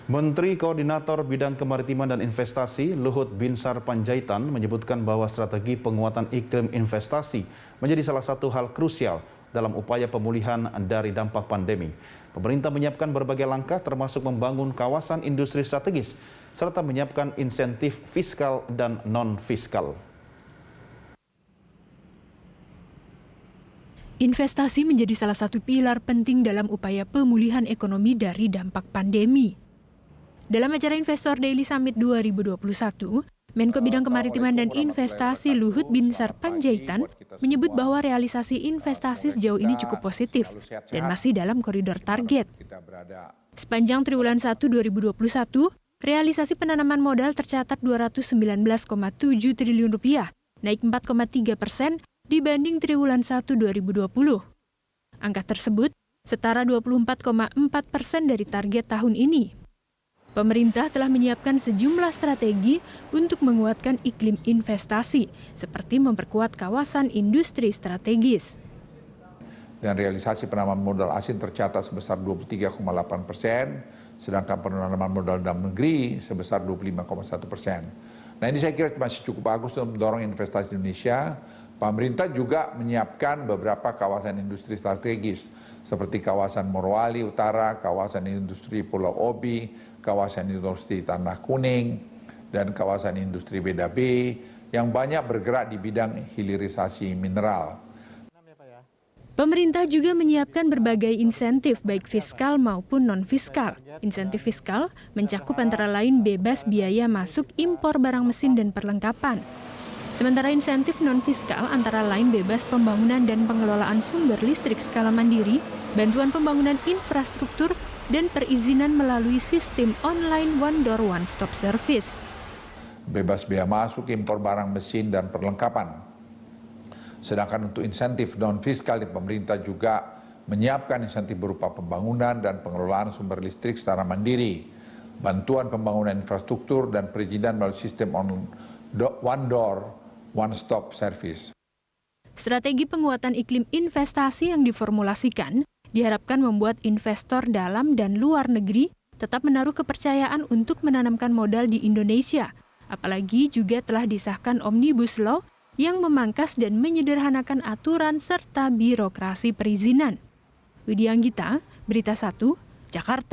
Menteri Koordinator Bidang Kemaritiman dan Investasi Luhut Binsar Panjaitan menyebutkan bahwa strategi penguatan iklim investasi menjadi salah satu hal krusial dalam upaya pemulihan dari dampak pandemi. Pemerintah menyiapkan berbagai langkah termasuk membangun kawasan industri strategis serta menyiapkan insentif fiskal dan non-fiskal. Investasi menjadi salah satu pilar penting dalam upaya pemulihan ekonomi dari dampak pandemi. Dalam acara Investor Daily Summit 2021, Menko Bidang Kemaritiman dan Investasi Luhut Binsar Panjaitan menyebut bahwa realisasi investasi sejauh ini cukup positif dan masih dalam koridor target. Sepanjang triwulan 1 2021, realisasi penanaman modal tercatat Rp219,7 triliun, naik 4,3% dibanding triwulan 1 2020. Angka tersebut setara 24,4% dari target tahun ini. Pemerintah telah menyiapkan sejumlah strategi untuk menguatkan iklim investasi, seperti memperkuat kawasan industri strategis. Dan realisasi penanaman modal asing tercatat sebesar 23,8%, sedangkan penanaman modal dalam negeri sebesar 25,1%. Nah, ini saya kira masih cukup bagus untuk mendorong investasi Indonesia. Pemerintah juga menyiapkan beberapa kawasan industri strategis seperti kawasan Morowali Utara, kawasan industri Pulau Obi, kawasan industri Tanah Kuning, dan kawasan industri BDB yang banyak bergerak di bidang hilirisasi mineral. Pemerintah juga menyiapkan berbagai insentif baik fiskal maupun non-fiskal. Insentif fiskal mencakup antara lain bebas biaya masuk impor barang mesin dan perlengkapan. Sementara insentif non-fiskal antara lain bebas pembangunan dan pengelolaan sumber listrik skala mandiri, bantuan pembangunan infrastruktur, dan perizinan melalui sistem online One Door One Stop Service. Bebas biaya masuk impor barang mesin dan perlengkapan. Sedangkan untuk insentif non-fiskal, pemerintah juga menyiapkan insentif berupa pembangunan dan pengelolaan sumber listrik secara mandiri, bantuan pembangunan infrastruktur, dan perizinan melalui sistem One Door One Stop Service. Strategi penguatan iklim investasi yang diformulasikan diharapkan membuat investor dalam dan luar negeri tetap menaruh kepercayaan untuk menanamkan modal di Indonesia. Apalagi juga telah disahkan Omnibus Law yang memangkas dan menyederhanakan aturan serta birokrasi perizinan. Widya Anggita, Berita 1, Jakarta.